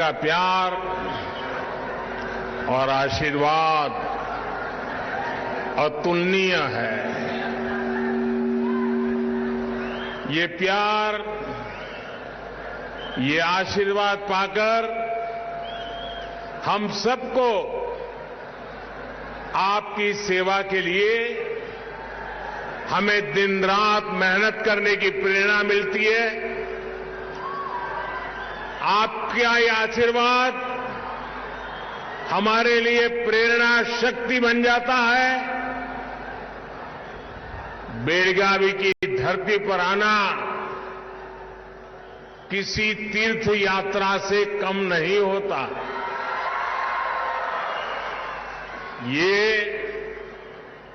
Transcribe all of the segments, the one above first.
का प्यार और आशीर्वाद अतुलनीय है। ये प्यार, ये आशीर्वाद पाकर हम सबको आपकी सेवा के लिए हमें दिन रात मेहनत करने की प्रेरणा मिलती है। आपका ये आशीर्वाद हमारे लिए प्रेरणा शक्ति बन जाता है। बेलगावी की धरती पर आना किसी तीर्थ यात्रा से कम नहीं होता। ये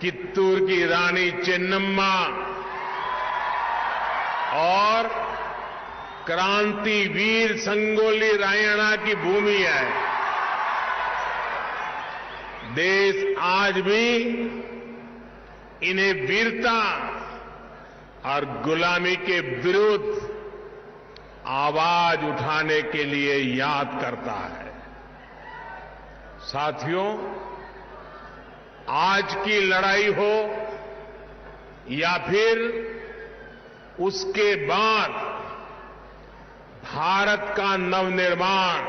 कित्तूर की रानी चेन्नम्मा और क्रांतिवीर संगोली रायण्णा की भूमि है। देश आज भी इन्हें वीरता और गुलामी के विरुद्ध आवाज उठाने के लिए याद करता है। साथियों, आज की लड़ाई हो या फिर उसके बाद भारत का नवनिर्माण,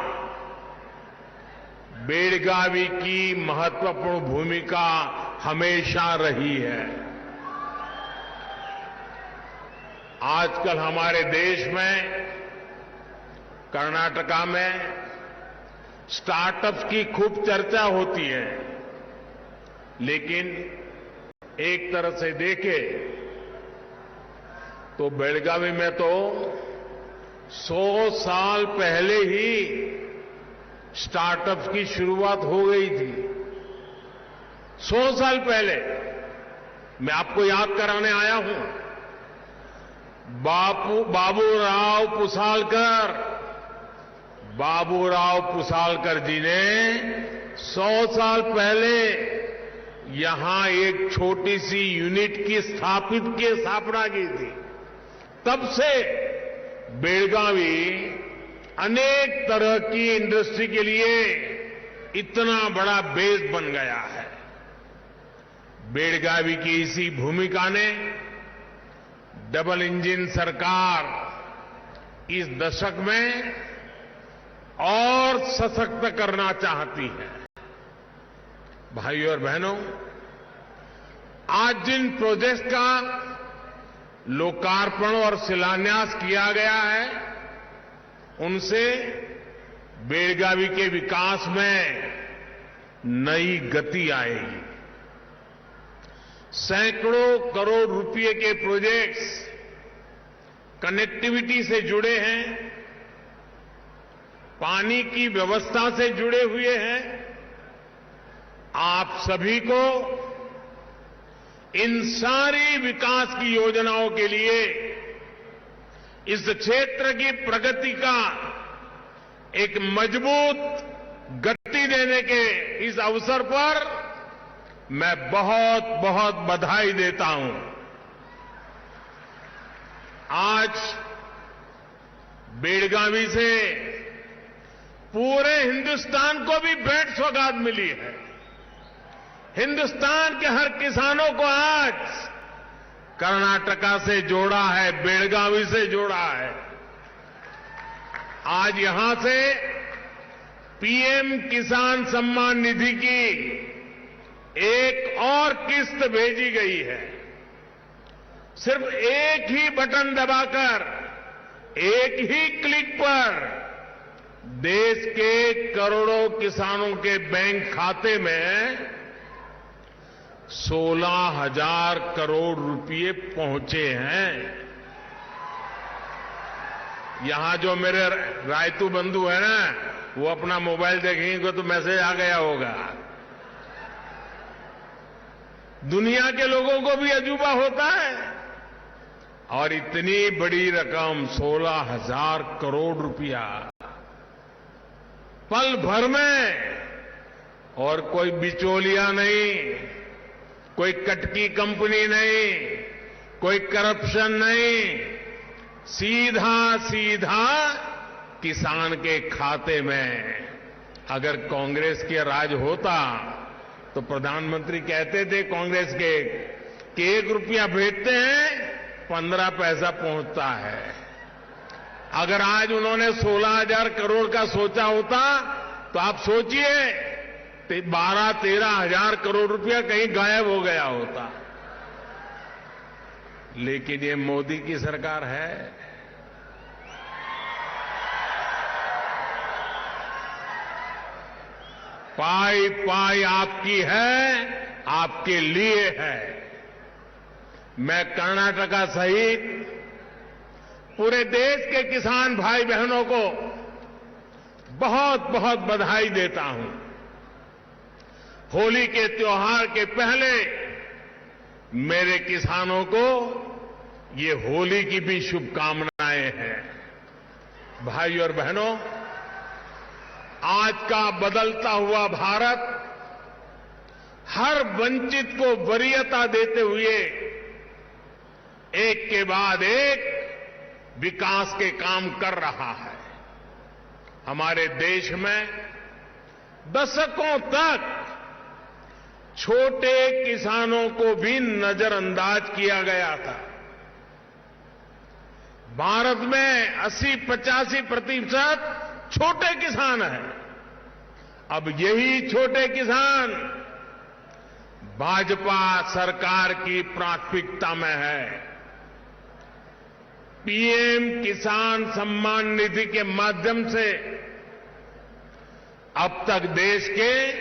बेलगावी की महत्वपूर्ण भूमिका हमेशा रही है। आजकल हमारे देश में, कर्नाटका में स्टार्टअप्स की खूब चर्चा होती है, लेकिन एक तरह से देखें तो बेलगावी में तो 100 साल पहले ही स्टार्टअप्स की शुरुआत हो गई थी। 100 साल पहले मैं आपको याद कराने आया हूं। बाबूराव पुसालकर जी ने 100 साल पहले यहां एक छोटी सी यूनिट की स्थापना की थी। तब से बेलगावी अनेक तरह की इंडस्ट्री के लिए इतना बड़ा बेस बन गया है। बेलगावी की इसी भूमिका ने डबल इंजन सरकार इस दशक में और सशक्त करना चाहती है। भाइयों और बहनों, आज जिन प्रोजेक्ट्स का लोकार्पण और शिलान्यास किया गया है, उनसे बेलगावी के विकास में नई गति आएगी। सैकड़ों करोड़ रुपए के प्रोजेक्ट्स कनेक्टिविटी से जुड़े हैं, पानी की व्यवस्था से जुड़े हुए हैं। आप सभी को इन सारी विकास की योजनाओं के लिए इस क्षेत्र की प्रगति का एक मजबूत गति देने के इस अवसर पर मैं बहुत बहुत बधाई देता हूं। आज बेलगावी से पूरे हिंदुस्तान को भी भेंट सौगात मिली है। हिंदुस्तान के हर किसानों को आज कर्नाटका से जोड़ा है, बेलगावी से जोड़ा है। आज यहां से पीएम किसान सम्मान निधि की एक और किस्त भेजी गई है। सिर्फ एक ही बटन दबाकर, एक ही क्लिक पर देश के करोड़ों किसानों के बैंक खाते में 16,000 करोड़ रुपए पहुंचे हैं। यहां जो मेरे रायतू बंधु है ना, वो अपना मोबाइल देखेंगे तो मैसेज आ गया होगा। दुनिया के लोगों को भी अजूबा होता है। और इतनी बड़ी रकम 16,000 करोड़ रुपया पल भर में, और कोई बिचौलिया नहीं, कोई कटकी कंपनी नहीं, कोई करप्शन नहीं, सीधा सीधा किसान के खाते में अगर कांग्रेस के राज होता तो प्रधानमंत्री कहते थे कांग्रेस के कि 1 रुपया भेजते हैं 15 पैसा पहुंचता है। अगर आज उन्होंने 16,000 करोड़ का सोचा होता तो आप सोचिए 12-13 हजार करोड़ रुपया कहीं गायब हो गया होता। लेकिन ये मोदी की सरकार है। पाई पाई आपकी है, आपके लिए है। मैं कर्नाटका सहित पूरे देश के किसान भाई बहनों को बहुत बहुत बधाई देता हूं। होली के त्योहार के पहले मेरे किसानों को ये होली की भी शुभकामनाएं हैं। भाई और बहनों, आज का बदलता हुआ भारत हर वंचित को वरीयता देते हुए एक के बाद एक विकास के काम कर रहा है। हमारे देश में दशकों तक छोटे किसानों को भी नजरअंदाज किया गया था। भारत में 80-85% छोटे किसान हैं। अब यही छोटे किसान भाजपा सरकार की प्राथमिकता में है। पीएम किसान सम्मान निधि के माध्यम से अब तक देश के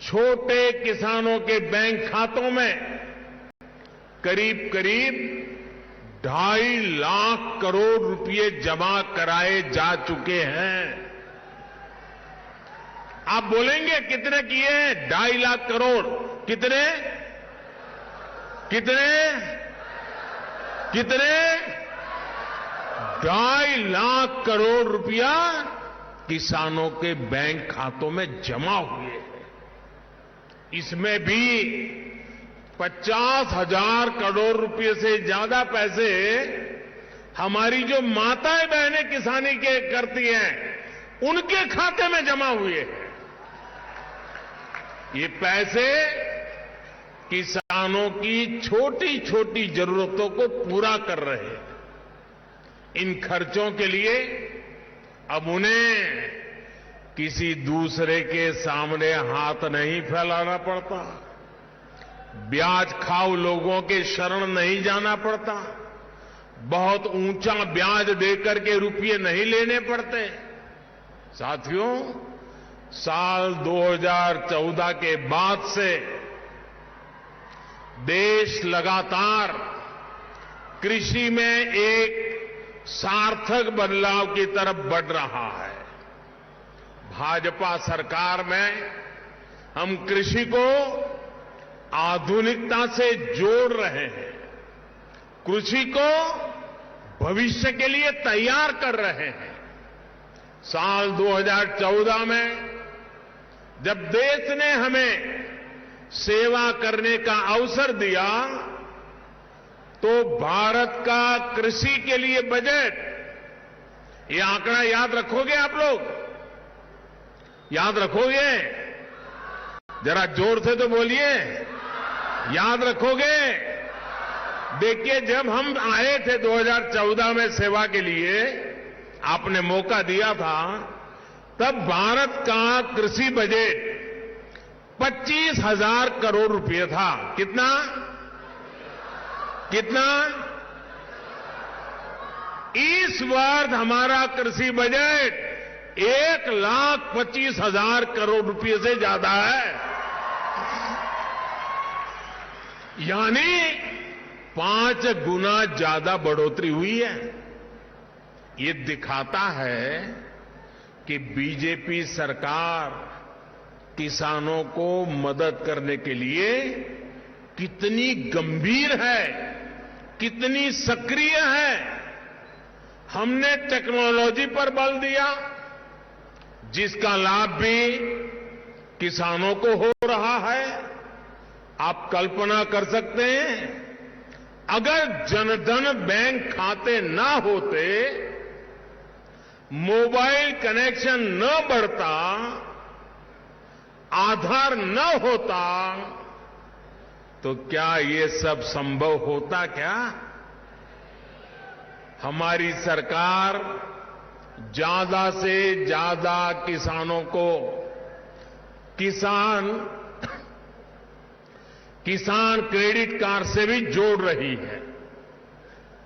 छोटे किसानों के बैंक खातों में करीब करीब 2.5 लाख करोड़ रुपए जमा कराए जा चुके हैं। आप बोलेंगे कितने किए? 2.5 लाख करोड़। कितने कितने कितने 2.5 लाख करोड़ रुपया किसानों के बैंक खातों में जमा हुए हैं। इसमें भी 50,000 करोड़ रुपए से ज्यादा पैसे हमारी जो माताएं बहनें किसानी के करती हैं उनके खाते में जमा हुए हैं। ये पैसे किसानों की छोटी छोटी जरूरतों को पूरा कर रहे हैं। इन खर्चों के लिए अब उन्हें किसी दूसरे के सामने हाथ नहीं फैलाना पड़ता, ब्याज खाऊ लोगों के शरण नहीं जाना पड़ता, बहुत ऊंचा ब्याज देकर के रुपये नहीं लेने पड़ते। साथियों, साल 2014 के बाद से देश लगातार कृषि में एक सार्थक बदलाव की तरफ बढ़ रहा है। भाजपा सरकार में हम कृषि को आधुनिकता से जोड़ रहे हैं, कृषि को भविष्य के लिए तैयार कर रहे हैं। साल 2014 में जब देश ने हमें सेवा करने का अवसर दिया तो भारत का कृषि के लिए बजट, ये आंकड़ा याद रखोगे आप लोग? याद रखोगे? जरा जोर से तो बोलिए, याद रखोगे? देखिए, जब हम आए थे 2014 में सेवा के लिए, आपने मौका दिया था, तब भारत का कृषि बजट 25,000 करोड़ रुपए था। कितना कितना? इस वर्ष हमारा कृषि बजट 1,25,000 करोड़ रुपए से ज्यादा है, यानी 5 गुना ज्यादा बढ़ोतरी हुई है। ये दिखाता है कि बीजेपी सरकार किसानों को मदद करने के लिए कितनी गंभीर है, कितनी सक्रिय है। हमने टेक्नोलॉजी पर बल दिया, जिसका लाभ भी किसानों को हो रहा है। आप कल्पना कर सकते हैं, अगर जनधन बैंक खाते ना होते मोबाइल कनेक्शन न बढ़ता, आधार न होता, तो क्या ये सब संभव होता क्या? हमारी सरकार ज्यादा से ज्यादा किसानों को किसान क्रेडिट कार्ड से भी जोड़ रही है।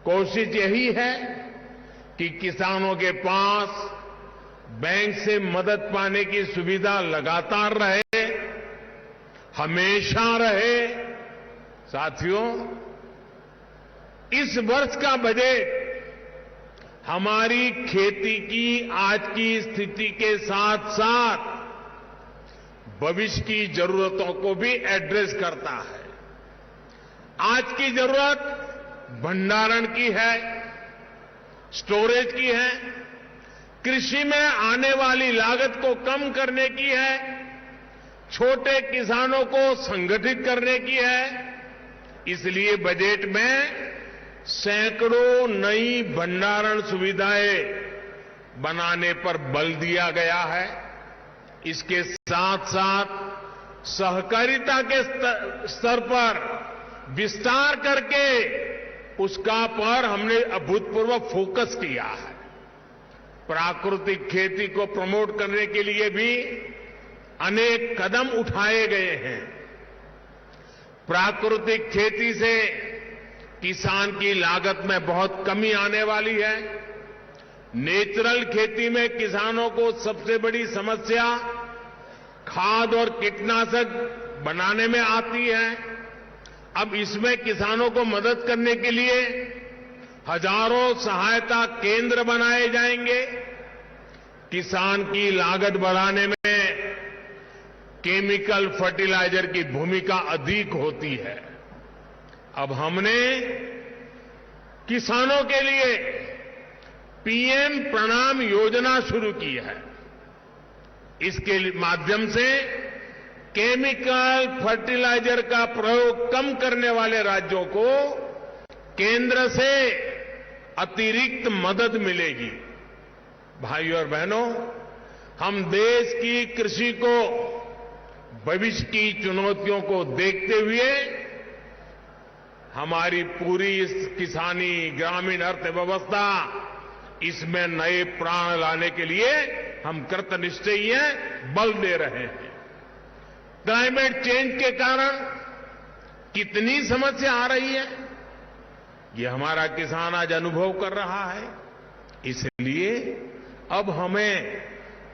कोशिश यही है कि किसानों के पास बैंक से मदद पाने की सुविधा लगातार रहे, हमेशा रहे। साथियों, इस वर्ष का बजट हमारी खेती की आज की स्थिति के साथ साथ भविष्य की जरूरतों को भी एड्रेस करता है। आज की जरूरत भंडारण की है, स्टोरेज की है, कृषि में आने वाली लागत को कम करने की है, छोटे किसानों को संगठित करने की है। इसलिए बजट में सैकड़ों नई भंडारण सुविधाएं बनाने पर बल दिया गया है। इसके साथ साथ सहकारिता के स्तर पर विस्तार करके उसका पर हमने अभूतपूर्व फोकस किया है। प्राकृतिक खेती को प्रमोट करने के लिए भी अनेक कदम उठाए गए हैं। प्राकृतिक खेती से किसान की लागत में बहुत कमी आने वाली है। नेचुरल खेती में किसानों को सबसे बड़ी समस्या खाद और कीटनाशक बनाने में आती है। अब इसमें किसानों को मदद करने के लिए हजारों सहायता केंद्र बनाए जाएंगे। किसान की लागत बढ़ाने में केमिकल फर्टिलाइजर की भूमिका अधिक होती है। अब हमने किसानों के लिए पीएम प्रणाम योजना शुरू की है। इसके माध्यम से केमिकल फर्टिलाइजर का प्रयोग कम करने वाले राज्यों को केंद्र से अतिरिक्त मदद मिलेगी। भाइयों और बहनों, हम देश की कृषि को भविष्य की चुनौतियों को देखते हुए हमारी पूरी इस किसानी ग्रामीण अर्थव्यवस्था इसमें नए प्राण लाने के लिए हम कृतनिश्चयी हैं, बल दे रहे हैं। क्लाइमेट चेंज के कारण कितनी समस्या आ रही है, ये हमारा किसान आज अनुभव कर रहा है। इसलिए अब हमें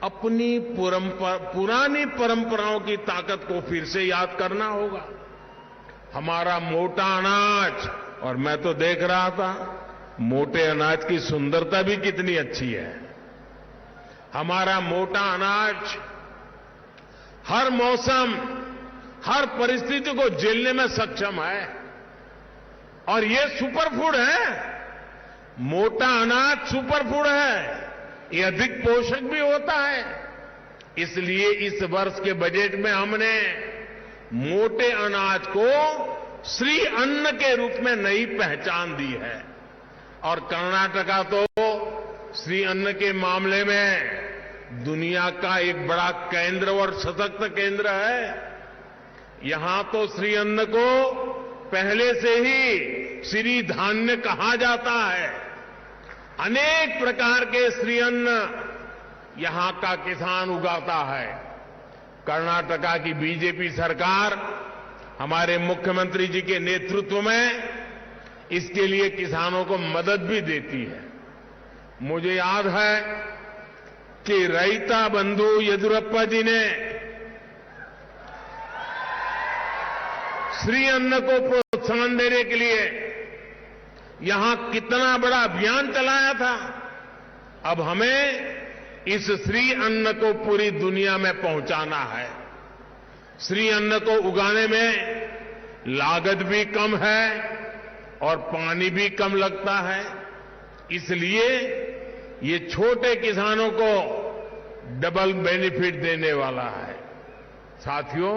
अपनी पुरानी परंपराओं की ताकत को फिर से याद करना होगा। हमारा मोटा अनाज, और मैं तो देख रहा था मोटे अनाज की सुंदरता भी कितनी अच्छी है। हमारा मोटा अनाज हर मौसम, हर परिस्थिति को झेलने में सक्षम है और ये सुपरफूड है। मोटा अनाज सुपरफूड है, ये अधिक पोषक भी होता है। इसलिए इस वर्ष के बजट में हमने मोटे अनाज को श्री अन्न के रूप में नई पहचान दी है। और कर्नाटका तो श्री अन्न के मामले में दुनिया का एक बड़ा केंद्र और सशक्त केंद्र है। यहां तो श्री अन्न को पहले से ही श्री धान्य कहा जाता है। अनेक प्रकार के श्री अन्न यहां का किसान उगाता है। कर्नाटका की बीजेपी सरकार हमारे मुख्यमंत्री जी के नेतृत्व में इसके लिए किसानों को मदद भी देती है। मुझे याद है कि रैता बंधु येदियुरप्पा जी ने श्री अन्न को प्रोत्साहन देने के लिए यहां कितना बड़ा अभियान चलाया था। अब हमें इस श्री अन्न को पूरी दुनिया में पहुंचाना है। श्री अन्न को उगाने में लागत भी कम है और पानी भी कम लगता है। इसलिए ये छोटे किसानों को डबल बेनिफिट देने वाला है। साथियों,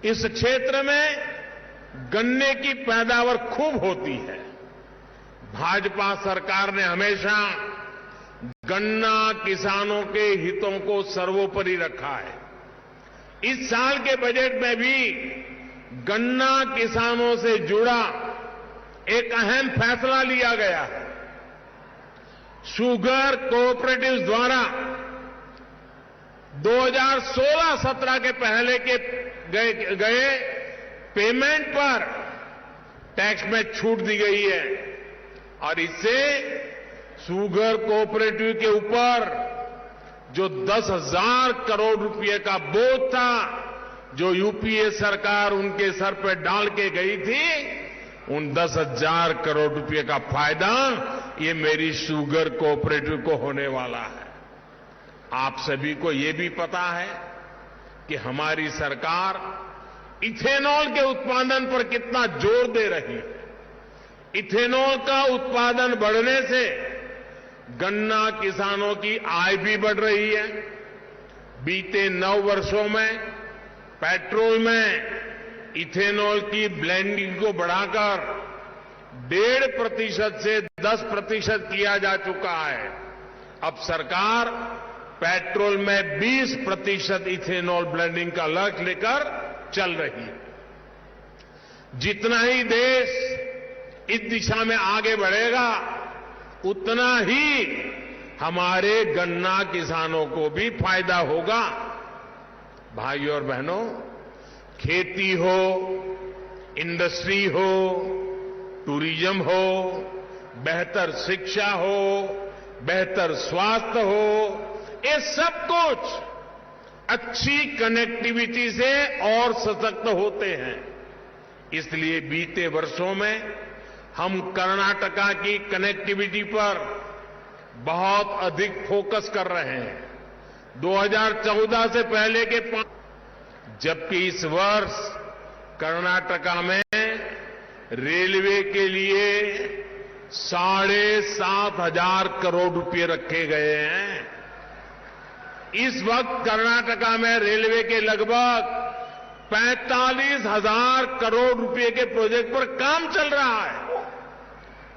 इस क्षेत्र में गन्ने की पैदावार खूब होती है। भाजपा सरकार ने हमेशा गन्ना किसानों के हितों को सर्वोपरि रखा है। इस साल के बजट में भी गन्ना किसानों से जुड़ा एक अहम फैसला लिया गया है। शुगर कोऑपरेटिव्स द्वारा 2016-17 के पहले के गए पेमेंट पर टैक्स में छूट दी गई है और इससे शुगर कोऑपरेटिव के ऊपर जो 10,000 करोड़ रुपए का बोझ था, जो यूपीए सरकार उनके सर पर डाल के गई थी, उन 10,000 करोड़ रुपए का फायदा ये मेरी शुगर कोऑपरेटिव को होने वाला है। आप सभी को ये भी पता है कि हमारी सरकार इथेनॉल के उत्पादन पर कितना जोर दे रही है। इथेनॉल का उत्पादन बढ़ने से गन्ना किसानों की आय भी बढ़ रही है। बीते 9 वर्षों में पेट्रोल में इथेनॉल की ब्लेंडिंग को बढ़ाकर 1.5% से 10% किया जा चुका है। अब सरकार पेट्रोल में 20% इथेनॉल ब्लेंडिंग का लक्ष्य लेकर चल रही है। जितना ही देश इस दिशा में आगे बढ़ेगा, उतना ही हमारे गन्ना किसानों को भी फायदा होगा। भाइयों और बहनों, खेती हो, इंडस्ट्री हो, टूरिज्म हो, बेहतर शिक्षा हो, बेहतर स्वास्थ्य हो, ये सब कुछ अच्छी कनेक्टिविटी से और सशक्त होते हैं। इसलिए बीते वर्षों में हम कर्नाटका की कनेक्टिविटी पर बहुत अधिक फोकस कर रहे हैं। 2014 से पहले के जबकि इस वर्ष कर्नाटका में रेलवे के लिए 7,500 करोड़ रुपए रखे गए हैं। इस वक्त कर्नाटका में रेलवे के लगभग 45,000 करोड़ रुपए के प्रोजेक्ट पर काम चल रहा है।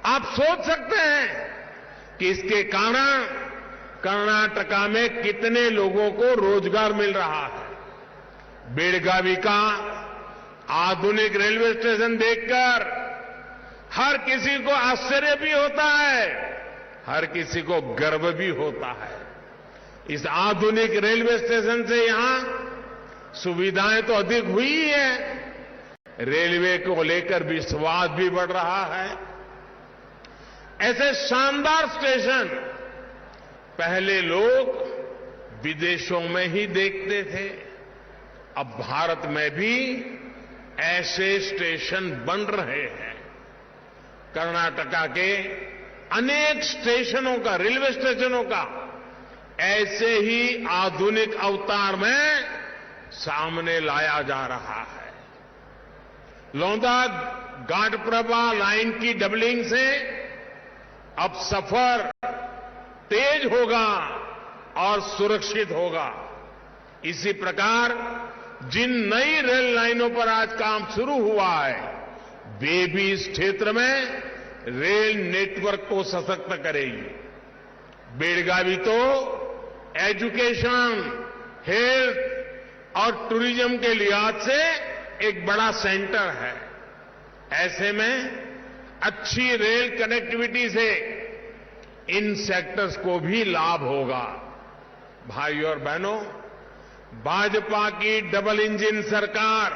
आप सोच सकते हैं कि इसके कारण कर्नाटका में कितने लोगों को रोजगार मिल रहा है। बेळगावी का आधुनिक रेलवे स्टेशन देखकर हर किसी को आश्चर्य भी होता है, हर किसी को गर्व भी होता है। इस आधुनिक रेलवे स्टेशन से यहां सुविधाएं तो अधिक हुई है, रेलवे को लेकर विश्वास भी बढ़ रहा है। ऐसे शानदार स्टेशन पहले लोग विदेशों में ही देखते थे, अब भारत में भी ऐसे स्टेशन बन रहे हैं। कर्नाटका के अनेक स्टेशनों का, रेलवे स्टेशनों का ऐसे ही आधुनिक अवतार में सामने लाया जा रहा है। लोंदा घाटप्रभा लाइन की डबलिंग से अब सफर तेज होगा और सुरक्षित होगा। इसी प्रकार जिन नई रेल लाइनों पर आज काम शुरू हुआ है, वे भी इस क्षेत्र में रेल नेटवर्क को सशक्त करेगी। बेळगावी तो एजुकेशन, हेल्थ और टूरिज्म के लिहाज से एक बड़ा सेंटर है। ऐसे में अच्छी रेल कनेक्टिविटी से इन सेक्टर्स को भी लाभ होगा। भाइयों और बहनों, भाजपा की डबल इंजन सरकार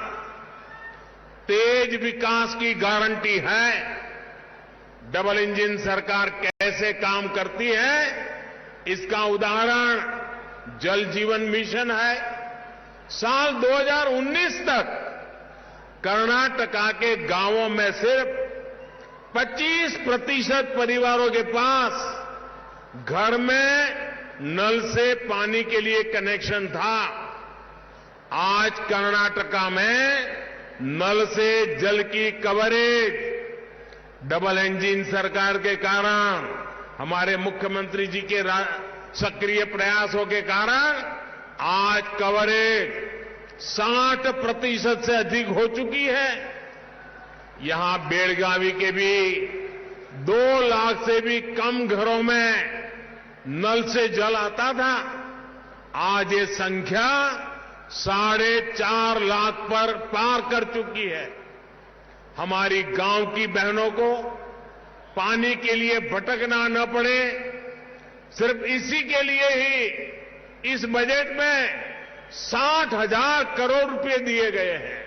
तेज विकास की गारंटी है। डबल इंजन सरकार कैसे काम करती है, इसका उदाहरण जल जीवन मिशन है। साल 2019 तक कर्नाटका के गांवों में सिर्फ 25% परिवारों के पास घर में नल से पानी के लिए कनेक्शन था। आज कर्नाटका में नल से जल की कवरेज डबल इंजन सरकार के कारण, हमारे मुख्यमंत्री जी के सक्रिय प्रयासों के कारण आज कवरेज 60% से अधिक हो चुकी है। यहां बेळगावी के भी 2 लाख से भी कम घरों में नल से जल आता था, आज ये संख्या 4.5 लाख पर पार कर चुकी है। हमारी गांव की बहनों को पानी के लिए भटकना न पड़े, सिर्फ इसी के लिए ही इस बजट में 60,000 करोड़ रुपए दिए गए हैं।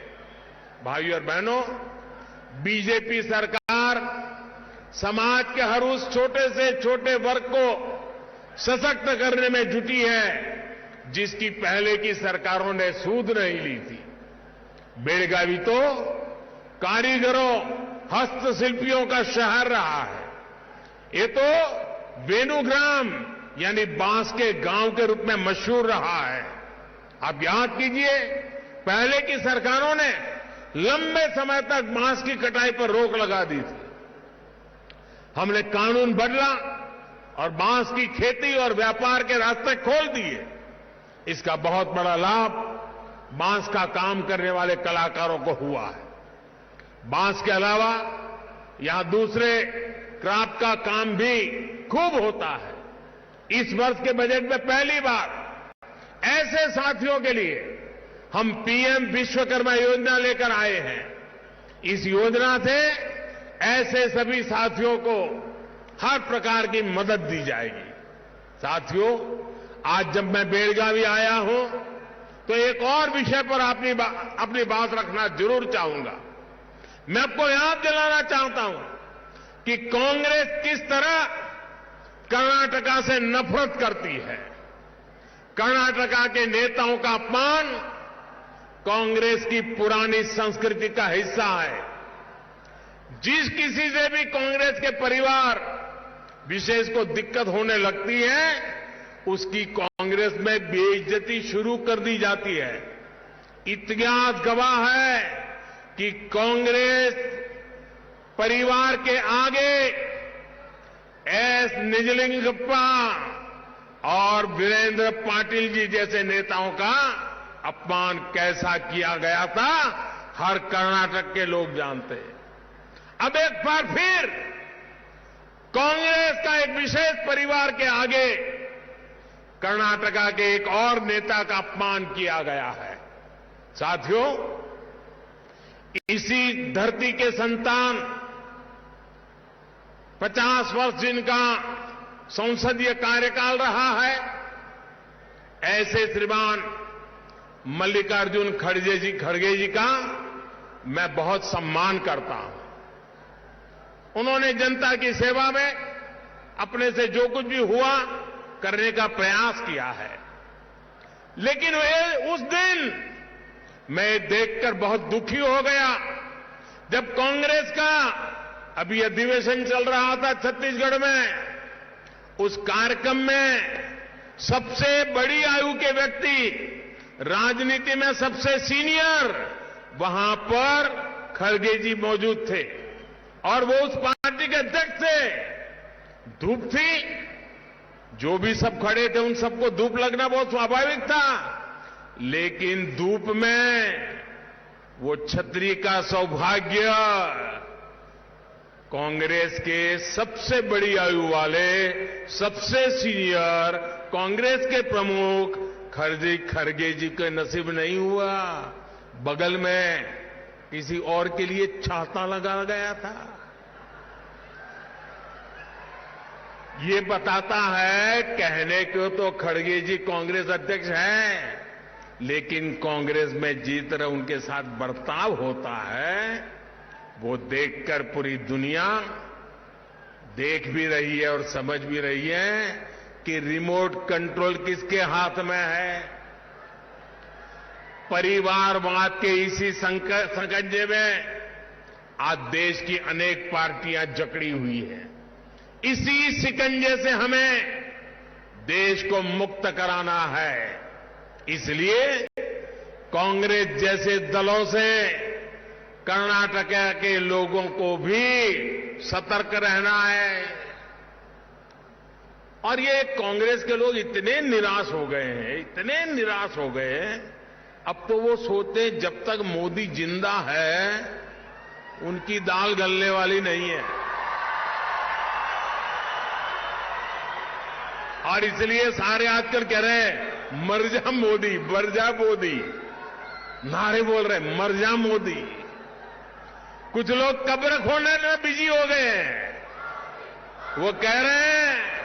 भाइयों और बहनों, बीजेपी सरकार समाज के हर उस छोटे से छोटे वर्ग को सशक्त करने में जुटी है जिसकी पहले की सरकारों ने सूद नहीं ली थी। बेलगावी तो कारीगरों, हस्तशिल्पियों का शहर रहा है। ये तो वेणुग्राम यानी बांस के गांव के रूप में मशहूर रहा है। आप याद कीजिए, पहले की सरकारों ने लंबे समय तक बांस की कटाई पर रोक लगा दी थी। हमने कानून बदला और बांस की खेती और व्यापार के रास्ते खोल दिए। इसका बहुत बड़ा लाभ बांस का काम करने वाले कलाकारों को हुआ है। बांस के अलावा यहां दूसरे क्राफ्ट का काम भी खूब होता है। इस वर्ष के बजट में पहली बार ऐसे साथियों के लिए हम पीएम विश्वकर्मा योजना लेकर आए हैं। इस योजना से ऐसे सभी साथियों को हर प्रकार की मदद दी जाएगी। साथियों, आज जब मैं बेलगावी आया हूं तो एक और विषय पर अपनी बात रखना जरूर चाहूंगा। मैं आपको याद दिलाना चाहता हूं कि कांग्रेस किस तरह कर्नाटका से नफरत करती है। कर्नाटका के नेताओं का अपमान कांग्रेस की पुरानी संस्कृति का हिस्सा है। जिस किसी से भी कांग्रेस के परिवार विशेष को दिक्कत होने लगती है, उसकी कांग्रेस में बेइज्जती शुरू कर दी जाती है। इतिहास गवाह है कि कांग्रेस परिवार के आगे एस निजलिंगप्पा और वीरेंद्र पाटिल जी जैसे नेताओं का अपमान कैसा किया गया था, हर कर्नाटक के लोग जानते हैं। अब एक बार फिर कांग्रेस का एक विशेष परिवार के आगे कर्नाटका के एक और नेता का अपमान किया गया है। साथियों, इसी धरती के संतान 50 वर्ष जिनका संसदीय कार्यकाल रहा है, ऐसे श्रीमान मल्लिकार्जुन खड़गे जी का मैं बहुत सम्मान करता हूं। उन्होंने जनता की सेवा में अपने से जो कुछ भी हुआ करने का प्रयास किया है। लेकिन उस दिन मैं देखकर बहुत दुखी हो गया जब कांग्रेस का अभी अधिवेशन चल रहा था छत्तीसगढ़ में। उस कार्यक्रम में सबसे बड़ी आयु के व्यक्ति, राजनीति में सबसे सीनियर, वहां पर खड़गे जी मौजूद थे और वो उस पार्टी के अध्यक्ष थे। धूप थी, जो भी सब खड़े थे उन सबको धूप लगना बहुत स्वाभाविक था, लेकिन धूप में वो छतरी का सौभाग्य कांग्रेस के सबसे बड़ी आयु वाले, सबसे सीनियर कांग्रेस के प्रमुख खड़गे जी के नसीब नहीं हुआ। बगल में किसी और के लिए छाता लगा गया था। ये बताता है, कहने को तो खड़गे जी कांग्रेस अध्यक्ष हैं, लेकिन कांग्रेस में जिस तरह उनके साथ बर्ताव होता है वो देखकर पूरी दुनिया देख भी रही है और समझ भी रही है कि रिमोट कंट्रोल किसके हाथ में है। परिवारवाद के इसी संकंजे में आज देश की अनेक पार्टियां जकड़ी हुई हैं। इसी शिकंजे से हमें देश को मुक्त कराना है। इसलिए कांग्रेस जैसे दलों से कर्नाटक के लोगों को भी सतर्क रहना है। और ये कांग्रेस के लोग इतने निराश हो गए हैं, इतने निराश हो गए हैं, अब तो वो सोचते हैं जब तक मोदी जिंदा है उनकी दाल गलने वाली नहीं है। और इसलिए सारे आजकल कह रहे हैं मर जा मोदी, मर जा मोदी, नारे बोल रहे मर जा मोदी। कुछ लोग कब्र खोदने में बिजी हो गए हैं। वो कह रहे हैं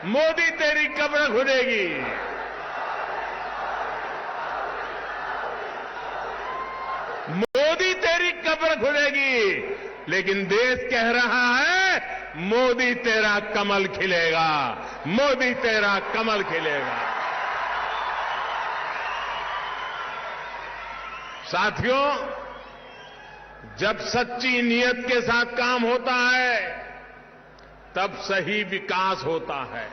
मोदी तेरी कब्र खुदेगी। मोदी तेरी कब्र खुदेगी, लेकिन देश कह रहा है मोदी तेरा कमल खिलेगा, मोदी तेरा कमल खिलेगा। साथियों, जब सच्ची नीयत के साथ काम होता है तब सही विकास होता है।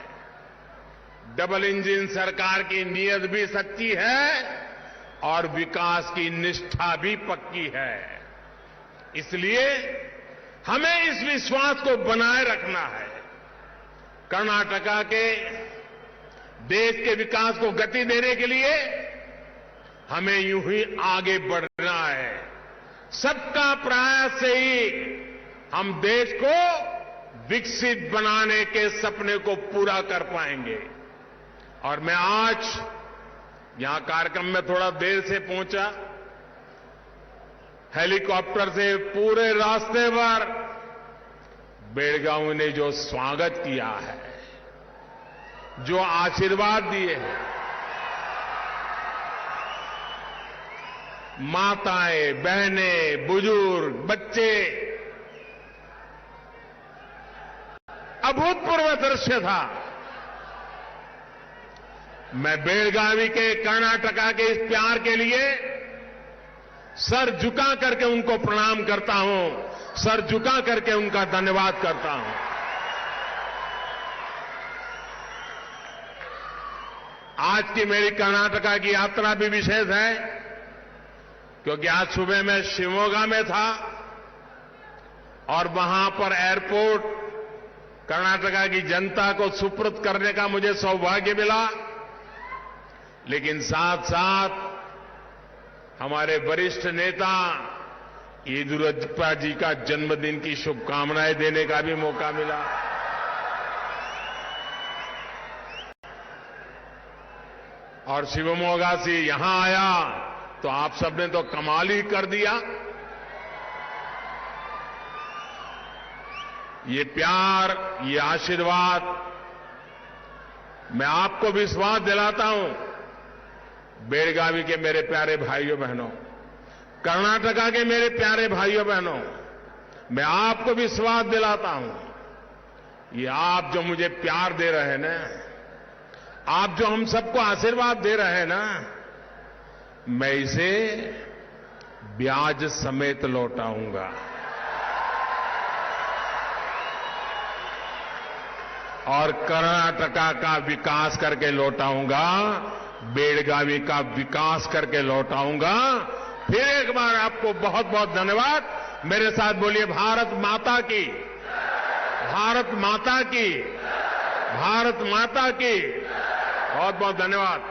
डबल इंजन सरकार की नीयत भी सच्ची है और विकास की निष्ठा भी पक्की है। इसलिए हमें इस विश्वास को बनाए रखना है। कर्नाटका के देश के विकास को गति देने के लिए हमें यूं ही आगे बढ़ना है। सबका प्रयास से ही हम देश को विकसित बनाने के सपने को पूरा कर पाएंगे। और मैं आज यहां कार्यक्रम में थोड़ा देर से पहुंचा। हेलीकॉप्टर से पूरे रास्ते पर बेलगांव ने जो स्वागत किया है, जो आशीर्वाद दिए हैं, माताएं, बहनें, बुजुर्ग, बच्चे, अभूतपूर्व दृश्य था। मैं बेलगावी के कर्नाटका के इस प्यार के लिए सर झुका करके उनको प्रणाम करता हूं, सर झुका करके उनका धन्यवाद करता हूं। आज की मेरी कर्नाटका की यात्रा भी विशेष है, क्योंकि आज सुबह मैं शिवमोगा में था और वहां पर एयरपोर्ट कर्नाटका की जनता को सुपुर्द करने का मुझे सौभाग्य मिला। लेकिन साथ साथ हमारे वरिष्ठ नेता येदियुरप्पा जी का जन्मदिन की शुभकामनाएं देने का भी मौका मिला। और शिवमोगा से यहां आया तो आप सबने तो कमाल ही कर दिया। ये प्यार, ये आशीर्वाद, मैं आपको विश्वास दिलाता हूं, बेलगावी के मेरे प्यारे भाइयों बहनों, कर्नाटका के मेरे प्यारे भाइयों बहनों, मैं आपको विश्वास दिलाता हूं, ये आप जो मुझे प्यार दे रहे हैं ना, आप जो हम सबको आशीर्वाद दे रहे हैं ना, मैं इसे ब्याज समेत लौटाऊंगा। और कर्नाटका का विकास करके लौटाऊंगा, बेलगावी का विकास करके लौटाऊंगा। फिर एक बार आपको बहुत बहुत धन्यवाद। मेरे साथ बोलिए भारत माता की, भारत माता की, भारत माता की। बहुत बहुत धन्यवाद।